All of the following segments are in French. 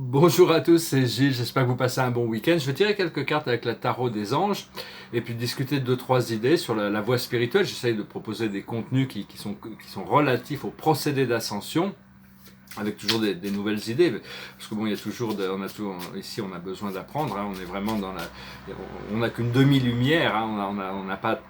Bonjour à tous, c'est Gilles, j'espère que vous passez un bon week-end. Je vais tirer quelques cartes avec la tarot des anges et puis discuter de deux, trois idées sur la voie spirituelle. J'essaye de proposer des contenus qui sont relatifs au procédé d'ascension, avec toujours des nouvelles idées, parce que bon, il y a toujours, ici on a besoin d'apprendre, hein, on est vraiment on n'a qu'une demi-lumière, hein, on n'a pas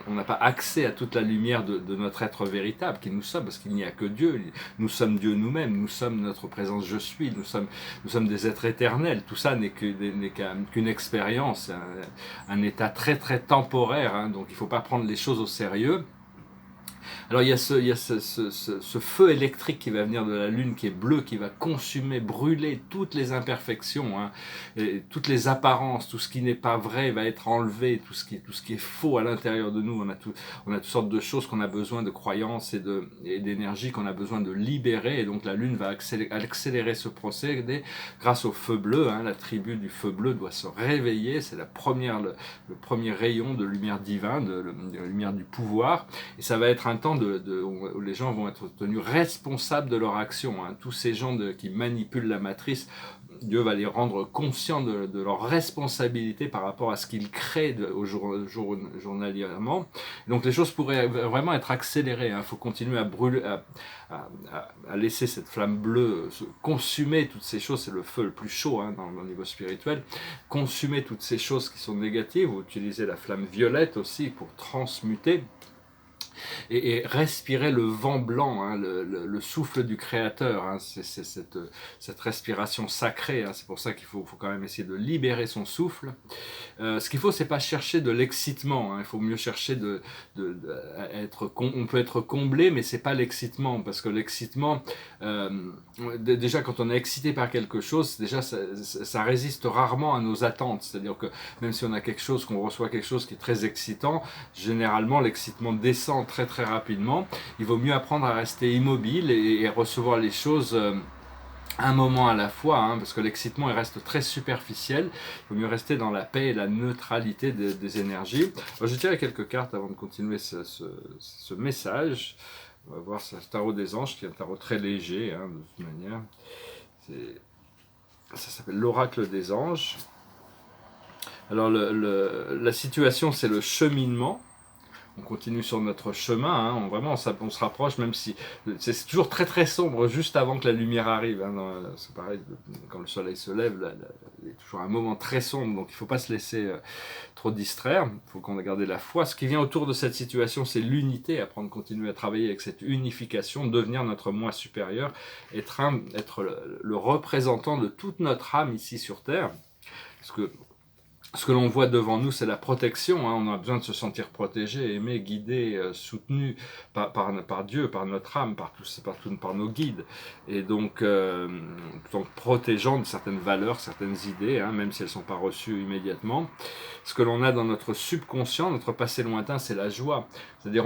on n'a pas accès à toute la lumière de notre être véritable qui nous sommes, parce qu'il n'y a que Dieu, nous sommes Dieu nous-mêmes, nous sommes notre présence je suis, nous sommes des êtres éternels, tout ça n'est qu'une expérience, un état très très temporaire, hein, donc il ne faut pas prendre les choses au sérieux. Alors il y a ce feu électrique qui va venir de la Lune, qui est bleu, qui va consumer, brûler toutes les imperfections, hein, et toutes les apparences, tout ce qui n'est pas vrai va être enlevé, tout ce qui est faux à l'intérieur de nous. On a toutes sortes de choses qu'on a besoin, de croyances et d'énergie qu'on a besoin de libérer, et donc la Lune va accélérer ce procédé grâce au feu bleu, hein. La tribu du feu bleu doit se réveiller, c'est le premier rayon de lumière divine, de lumière du pouvoir, et ça va être un temps où les gens vont être tenus responsables de leur action, hein. Tous ces gens qui manipulent la matrice, Dieu va les rendre conscients de leur responsabilité par rapport à ce qu'ils créent journalièrement. Donc les choses pourraient vraiment être accélérées. Il faut continuer à brûler, à laisser cette flamme bleue consumer toutes ces choses. C'est le feu le plus chaud, hein, dans le niveau spirituel. Consumer toutes ces choses qui sont négatives. Ou utiliser la flamme violette aussi pour transmuter. Et respirer le vent blanc, hein, le souffle du Créateur, hein, c'est cette respiration sacrée, hein. C'est pour ça qu'il faut quand même essayer de libérer son souffle. Ce qu'il faut, c'est pas chercher de l'excitement, hein. Il faut mieux chercher on peut être comblé, mais c'est pas l'excitement, parce que l'excitement, déjà quand on est excité par quelque chose, déjà ça résiste rarement à nos attentes. C'est-à-dire que même si on a qu'on reçoit quelque chose qui est très excitant, généralement l'excitement descend très très rapidement. Il vaut mieux apprendre à rester immobile et recevoir les choses un moment à la fois, hein, parce que l'excitement il reste très superficiel. Il vaut mieux rester dans la paix et la neutralité des énergies. Alors, je tirer quelques cartes avant de continuer ce message. On va voir ce tarot des anges, qui est un tarot très léger, hein, de toute manière. Ça s'appelle l'oracle des anges. Alors la situation, c'est le cheminement. On continue sur notre chemin, hein, on se rapproche, même si c'est toujours très très sombre juste avant que la lumière arrive, hein. C'est pareil, quand le soleil se lève, il y a toujours un moment très sombre, donc il ne faut pas se laisser trop distraire, il faut qu'on ait gardé la foi. Ce qui vient autour de cette situation, c'est l'unité, apprendre à continuer à travailler avec cette unification, devenir notre moi supérieur, être le représentant de toute notre âme ici sur Terre, parce que ce que l'on voit devant nous, c'est la protection, hein. On a besoin de se sentir protégé, aimé, guidé, soutenu par Dieu, par notre âme, par nos guides. Et donc, tout en protégeant de certaines valeurs, certaines idées, hein, même si elles ne sont pas reçues immédiatement. Ce que l'on a dans notre subconscient, notre passé lointain, c'est la joie. C'est-à-dire,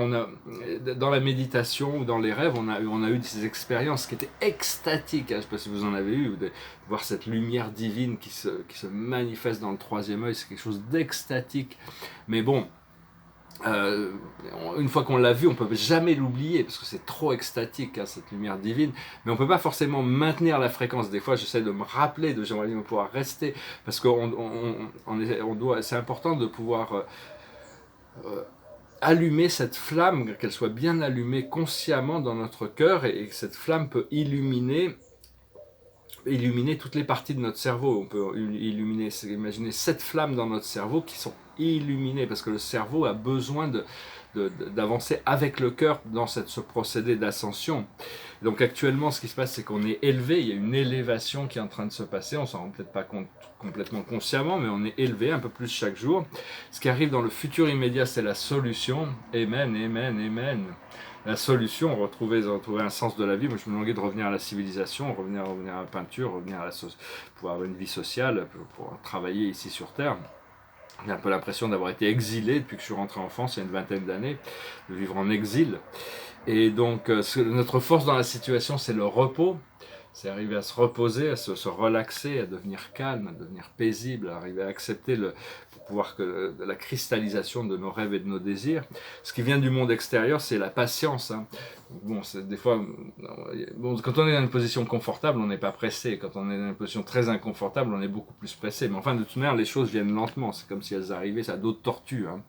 dans la méditation ou dans les rêves, on a eu ces expériences qui étaient extatiques, hein. Je ne sais pas si vous en avez eu, de voir cette lumière divine qui se manifeste dans le troisième œil, c'est quelque chose d'extatique. Mais bon, une fois qu'on l'a vu, on ne peut jamais l'oublier, parce que c'est trop extatique, hein, cette lumière divine, mais on ne peut pas forcément maintenir la fréquence. Des fois, j'essaie de me rappeler, j'aimerais bien pouvoir rester, parce que c'est important de pouvoir allumer cette flamme, qu'elle soit bien allumée consciemment dans notre cœur, et que cette flamme peut illuminer toutes les parties de notre cerveau. On peut imaginer 7 flammes dans notre cerveau qui sont illuminées, parce que le cerveau a besoin d'avancer avec le cœur dans ce procédé d'ascension. Donc actuellement, ce qui se passe, c'est qu'on est élevé, il y a une élévation qui est en train de se passer, on s'en rend peut-être pas compte complètement consciemment, mais on est élevé un peu plus chaque jour. Ce qui arrive dans le futur immédiat, c'est la solution. Amen, amen, amen. La solution, retrouver un sens de la vie. Moi, je me demandais de revenir à la civilisation, revenir à la peinture, pour avoir une vie sociale, pour travailler ici sur Terre. J'ai un peu l'impression d'avoir été exilé depuis que je suis rentré en France il y a une vingtaine d'années, de vivre en exil. Et donc, notre force dans la situation, c'est le repos. C'est arriver à se reposer, à se relaxer, à devenir calme, à devenir paisible, à arriver à accepter pouvoir que de la cristallisation de nos rêves et de nos désirs. Ce qui vient du monde extérieur, c'est la patience. Hein. Bon, des fois, bon, quand on est dans une position confortable, on n'est pas pressé. Quand on est dans une position très inconfortable, on est beaucoup plus pressé. Mais enfin, de toute manière, les choses viennent lentement. C'est comme si elles arrivaient, ça a d'autres tortues. Hein.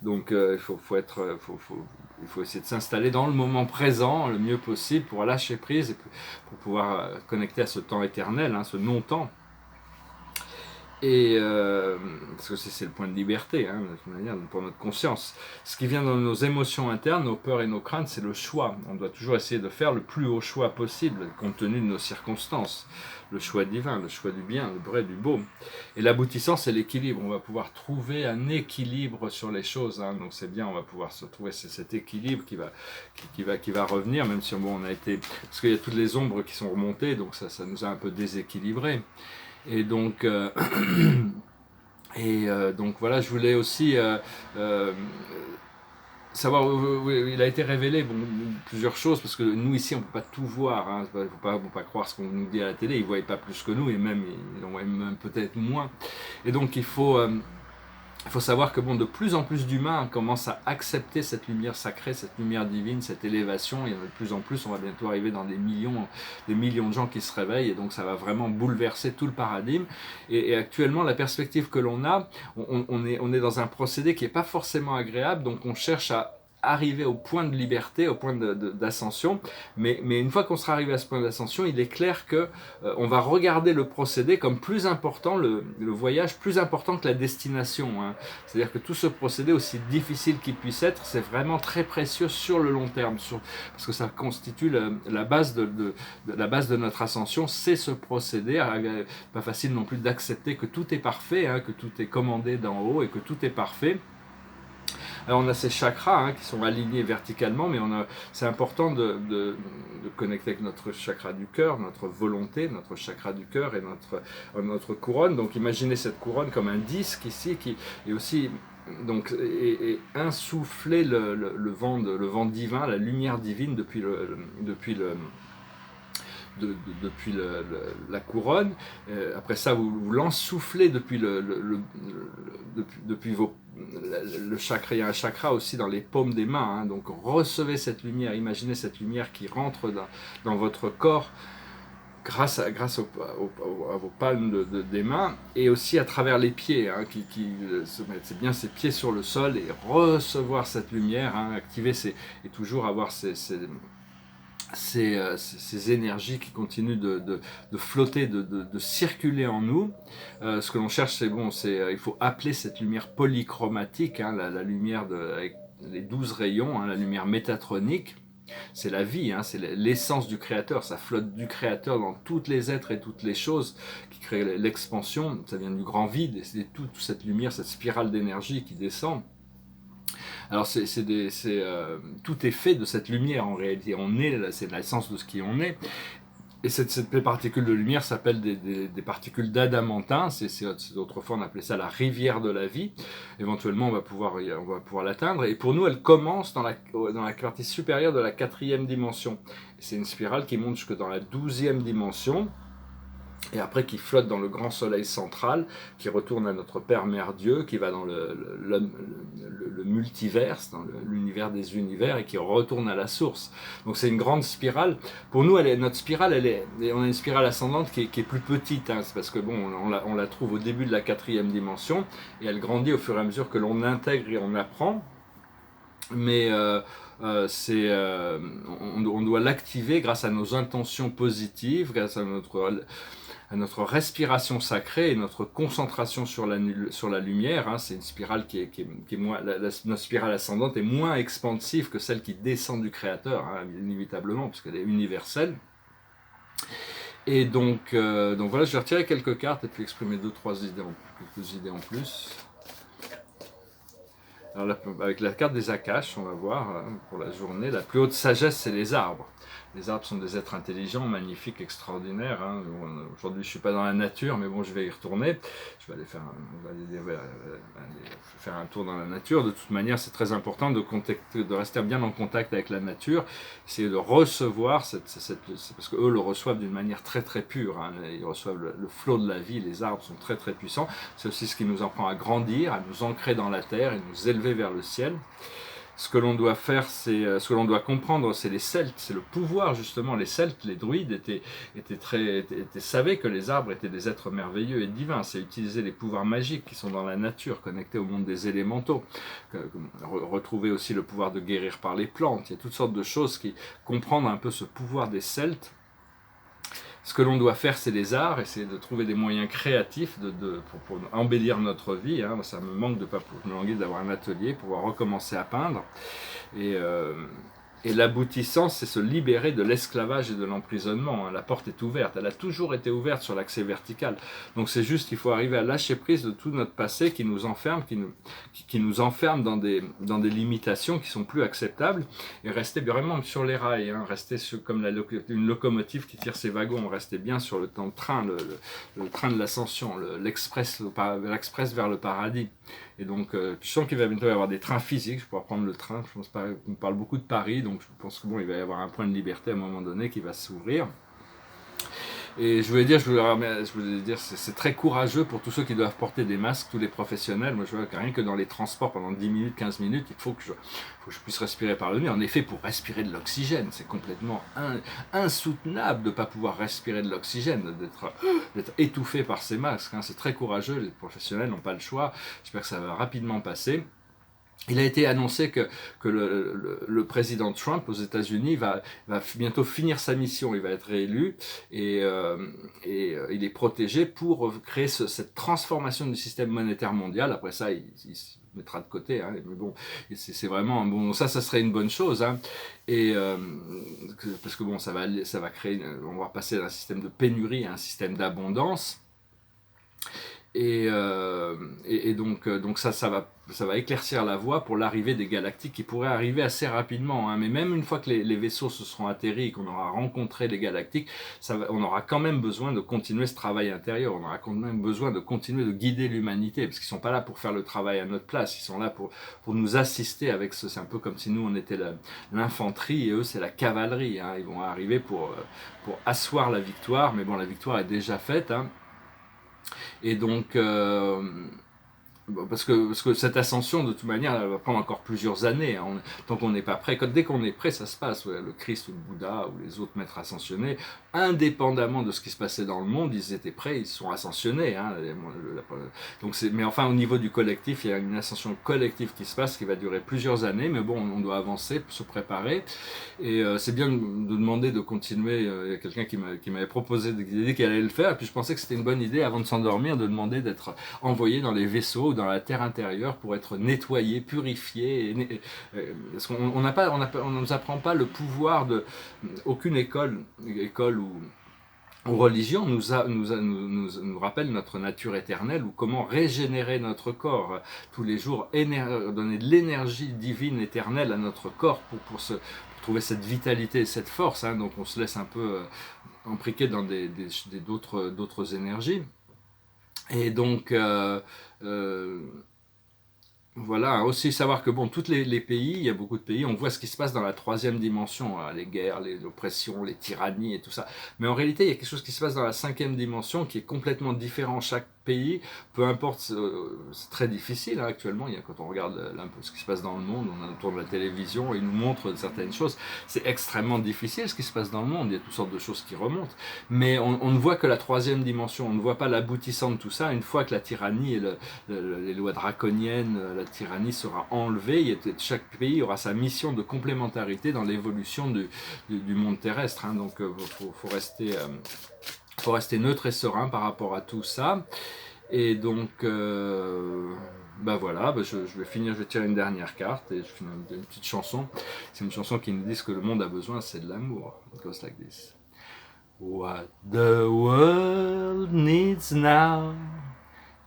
Donc, il faut essayer de s'installer dans le moment présent le mieux possible pour lâcher prise et pour pouvoir connecter à ce temps éternel, hein, ce non-temps. Et parce que c'est le point de liberté, hein, de toute manière, pour notre conscience. Ce qui vient dans nos émotions internes, nos peurs et nos craintes, c'est le choix. On doit toujours essayer de faire le plus haut choix possible, compte tenu de nos circonstances. Le choix divin, le choix du bien, du vrai, du beau. Et l'aboutissant, c'est l'équilibre. On va pouvoir trouver un équilibre sur les choses. Hein. Donc c'est bien, on va pouvoir se trouver cet équilibre qui va revenir, même si bon, on a été... Parce qu'il y a toutes les ombres qui sont remontées, donc ça nous a un peu déséquilibrés. Et donc, donc voilà, je voulais aussi savoir, il a été révélé plusieurs choses, parce que nous ici on ne peut pas tout voir, hein, il ne faut pas croire ce qu'on nous dit à la télé, ils ne voient pas plus que nous, et même ils en voient même peut-être moins. Et donc il faut savoir que bon, de plus en plus d'humains commencent à accepter cette lumière sacrée, cette lumière divine, cette élévation. Il y en a de plus en plus, on va bientôt arriver dans des millions de gens qui se réveillent, et donc ça va vraiment bouleverser tout le paradigme. Et actuellement, la perspective que l'on a, on est dans un procédé qui n'est pas forcément agréable, donc on cherche à arriver au point de liberté, au point d'ascension, mais une fois qu'on sera arrivé à ce point d'ascension, il est clair que on va regarder le procédé comme plus important, le voyage plus important que la destination. Hein. C'est-à-dire que tout ce procédé, aussi difficile qu'il puisse être, c'est vraiment très précieux sur le long terme, parce que ça constitue la base de notre ascension, c'est ce procédé. Pas facile non plus d'accepter que tout est parfait, hein, que tout est commandé d'en haut et que tout est parfait. Alors on a ces chakras hein, qui sont alignés verticalement, mais c'est important de connecter avec notre chakra du cœur, notre volonté, notre chakra du cœur et notre couronne. Donc imaginez cette couronne comme un disque ici qui est aussi donc et insuffler le vent divin, la lumière divine depuis la couronne. Après ça, vous l'ensoufflez depuis le chakra. Il y a un chakra aussi dans les paumes des mains. Hein. Donc recevez cette lumière, imaginez cette lumière qui rentre dans votre corps grâce à vos palmes des mains, et aussi à travers les pieds, hein, qui se mettent bien ses pieds sur le sol et recevoir cette lumière, hein, activer et toujours avoir ces énergies qui continuent de flotter, de circuler en nous. Ce que l'on cherche, il faut appeler cette lumière polychromatique, hein, la lumière avec les 12 rayons, hein, la lumière métatronique. C'est la vie, hein, c'est l'essence du Créateur, ça flotte du Créateur dans toutes les êtres et toutes les choses qui créent l'expansion, ça vient du grand vide, et c'est toute cette lumière, cette spirale d'énergie qui descend. Alors tout est fait de cette lumière en réalité, c'est l'essence de ce qui on est. Et cette particule de lumière s'appelle des particules d'adamantin. Autrefois on appelait ça la rivière de la vie. Éventuellement on va pouvoir l'atteindre. Et pour nous elle commence dans la partie supérieure de la 4e dimension. C'est une spirale qui monte jusque dans la 12e dimension. Et après qui flotte dans le grand soleil central, qui retourne à notre Père Mère Dieu, qui va dans le multiverse, dans l'univers des univers, et qui retourne à la source. Donc c'est une grande spirale. Pour nous, notre spirale, on a une spirale ascendante qui est plus petite, hein, c'est parce que bon, on la trouve au début de la 4e dimension, et elle grandit au fur et à mesure que l'on intègre et on apprend. Mais on doit l'activer grâce à nos intentions positives, grâce à notre respiration sacrée et notre concentration sur la lumière. Hein. C'est une spirale qui est moins, notre spirale ascendante est moins expansive que celle qui descend du Créateur, hein, inévitablement, parce qu'elle est universelle. Et donc voilà, je vais retirer quelques cartes et puis exprimer quelques idées en plus. Alors avec la carte des Akash, on va voir pour la journée, la plus haute sagesse, c'est les arbres. Les arbres sont des êtres intelligents, magnifiques, extraordinaires. Hein. Aujourd'hui, je suis pas dans la nature, mais bon, je vais y retourner. Je vais aller faire, aller faire un tour dans la nature. De toute manière, c'est très important de rester bien en contact avec la nature, essayer de recevoir, parce qu'eux le reçoivent d'une manière très très pure. Hein. Ils reçoivent le flot de la vie. Les arbres sont très très puissants. C'est aussi ce qui nous apprend à grandir, à nous ancrer dans la terre et nous élever vers le ciel. Ce que l'on doit faire, ce que l'on doit comprendre, c'est les Celtes, c'est le pouvoir justement. Les Celtes, les druides savaient que les arbres étaient des êtres merveilleux et divins. C'est utiliser les pouvoirs magiques qui sont dans la nature, connectés au monde des élémentaux. Retrouver aussi le pouvoir de guérir par les plantes. Il y a toutes sortes de choses qui comprennent un peu ce pouvoir des Celtes. Ce que l'on doit faire, c'est les arts, essayer de trouver des moyens créatifs pour embellir notre vie. Hein. Ça me manque de pas me languir d'avoir un atelier, pouvoir recommencer à peindre. Et l'aboutissant, c'est se libérer de l'esclavage et de l'emprisonnement. Hein. La porte est ouverte. Elle a toujours été ouverte sur l'accès vertical. Donc c'est juste qu'il faut arriver à lâcher prise de tout notre passé qui nous enferme, qui nous enferme dans des limitations qui sont plus acceptables et rester vraiment sur les rails. Hein. Rester comme une locomotive qui tire ses wagons. Rester bien sur le train, le train de l'ascension, l'express vers le paradis. Et donc, je sens qu'il va bientôt y avoir des trains physiques. Je pourrai prendre le train. Je pense qu'on parle beaucoup de Paris, donc je pense que bon, il va y avoir un point de liberté à un moment donné qui va s'ouvrir. Et je voulais dire, c'est très courageux pour tous ceux qui doivent porter des masques, tous les professionnels. Moi, je vois que rien que dans les transports pendant 10 minutes, 15 minutes, il faut que je puisse respirer par le nez. En effet, pour respirer de l'oxygène, c'est complètement insoutenable de ne pas pouvoir respirer de l'oxygène, d'être étouffé par ces masques. Hein. C'est très courageux, les professionnels n'ont pas le choix. J'espère que ça va rapidement passer. Il a été annoncé que le président Trump aux États-Unis va bientôt finir sa mission, il va être réélu et il est protégé pour créer cette transformation du système monétaire mondial. Après ça, il se mettra de côté, hein, mais bon, c'est vraiment bon. Ça serait une bonne chose, hein, et parce que bon, ça va créer, on va passer d'un système de pénurie à un système d'abondance. Et donc ça va éclaircir la voie pour l'arrivée des galactiques qui pourraient arriver assez rapidement. Hein. Mais même une fois que les vaisseaux se seront atterris et qu'on aura rencontré les galactiques, on aura quand même besoin de continuer ce travail intérieur. On aura quand même besoin de continuer de guider l'humanité parce qu'ils sont pas là pour faire le travail à notre place. Ils sont là pour nous assister avec ce. C'est un peu comme si nous on était l'infanterie et eux c'est la cavalerie. Hein. Ils vont arriver pour asseoir la victoire. Mais bon, la victoire est déjà faite. Hein. Et donc, parce que cette ascension, de toute manière, elle va prendre encore plusieurs années. Hein. Tant qu'on n'est pas prêt, dès qu'on est prêt, ça se passe. Ouais, le Christ ou le Bouddha ou les autres maîtres ascensionnés, indépendamment de ce qui se passait dans le monde, ils étaient prêts, ils sont ascensionnés. Hein. Donc mais enfin, au niveau du collectif, il y a une ascension collective qui se passe, qui va durer plusieurs années. Mais bon, on doit avancer, se préparer. Et c'est bien de demander de continuer. Il y a quelqu'un qui m'avait proposé, dit qu'il allait le faire. Et puis je pensais que c'était une bonne idée, avant de s'endormir, de demander d'être envoyé dans les vaisseaux dans la terre intérieure pour être nettoyé, purifié. Parce qu'on ne nous apprend pas le pouvoir de aucune école ou religion nous rappelle notre nature éternelle ou comment régénérer notre corps tous les jours, donner de l'énergie divine éternelle à notre corps pour trouver cette vitalité et cette force. Hein. Donc on se laisse un peu imbriquer dans d'autres énergies. Et donc, voilà, aussi savoir que bon, tous les pays, il y a beaucoup de pays, on voit ce qui se passe dans la troisième dimension, hein, les guerres, les oppressions, les tyrannies et tout ça. Mais en réalité, il y a quelque chose qui se passe dans la cinquième dimension qui est complètement différent. Chaque pays, peu importe, c'est très difficile hein, actuellement. Quand on regarde un peu ce qui se passe dans le monde, on tourne la télévision et il nous montre certaines choses. C'est extrêmement difficile ce qui se passe dans le monde. Il y a toutes sortes de choses qui remontent. Mais on ne voit que la troisième dimension. On ne voit pas l'aboutissant de tout ça. Une fois que la tyrannie et les lois draconiennes, la tyrannie sera enlevée, chaque pays aura sa mission de complémentarité dans l'évolution du monde terrestre. Hein. Donc, faut rester neutre et serein par rapport à tout ça. Et donc, voilà, je vais finir, je vais tirer une dernière carte et je finis une petite chanson. C'est une chanson qui nous dit que le monde a besoin, c'est de l'amour. It goes like this. What the world needs now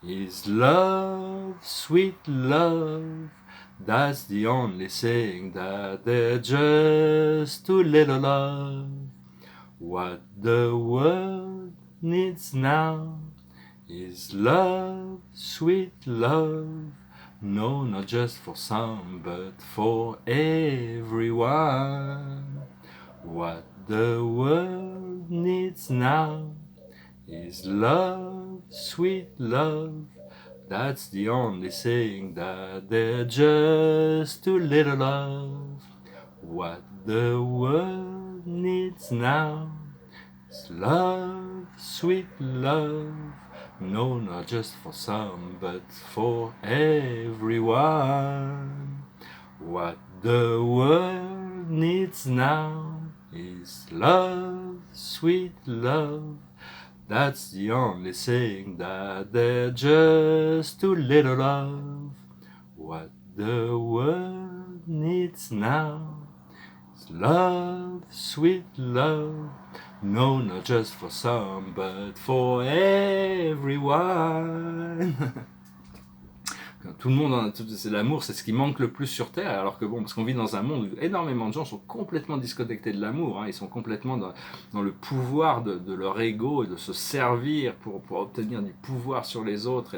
is love, sweet love, That's the only thing that they're just too little of. What the world needs now is love, sweet love. No, not just for some, but for everyone. What the world needs now is love, sweet love. That's the only thing that they're just too little of. What the world needs now is love, sweet love. No, not just for some, but for everyone. What the world needs now is love, sweet love. That's the only thing that they're just too little of. What the world needs now is love, sweet love. No, not just for some, but for everyone. Tout le monde, c'est l'amour, c'est ce qui manque le plus sur Terre, alors que bon, parce qu'on vit dans un monde où énormément de gens sont complètement disconnectés de l'amour, hein, ils sont complètement dans le pouvoir de leur ego et de se servir pour obtenir du pouvoir sur les autres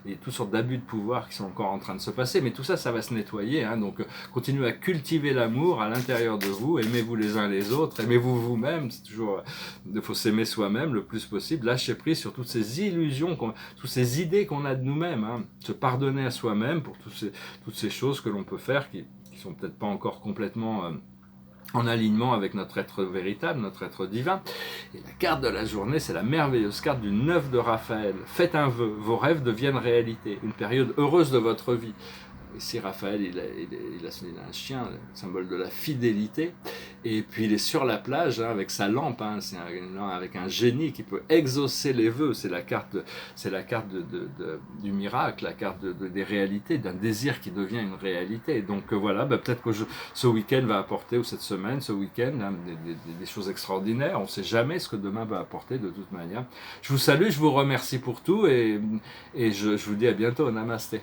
et toutes sortes d'abus de pouvoir qui sont encore en train de se passer, mais tout ça, ça va se nettoyer, hein, donc continuez à cultiver l'amour à l'intérieur de vous, aimez-vous les uns les autres, aimez-vous vous-même, c'est toujours, il faut s'aimer soi-même le plus possible, lâchez prise sur toutes ces illusions, toutes ces idées qu'on a de nous-mêmes, hein, se pardonner à soi-même pour toutes ces choses que l'on peut faire qui sont peut-être pas encore complètement en alignement avec notre être véritable, notre être divin. Et la carte de la journée, c'est la merveilleuse carte du 9 de Raphaël. Faites un vœu, vos rêves deviennent réalité, une période heureuse de votre vie. Ici, Raphaël, il a un chien, le symbole de la fidélité, et puis il est sur la plage hein, avec sa lampe, hein, c'est avec un génie qui peut exaucer les vœux. C'est la carte du miracle, la carte des réalités, d'un désir qui devient une réalité. Donc voilà, peut-être que ce week-end va apporter, ou cette semaine, ce week-end, hein, des choses extraordinaires. On ne sait jamais ce que demain va apporter de toute manière. Je vous salue, je vous remercie pour tout, et je vous dis à bientôt. Namasté.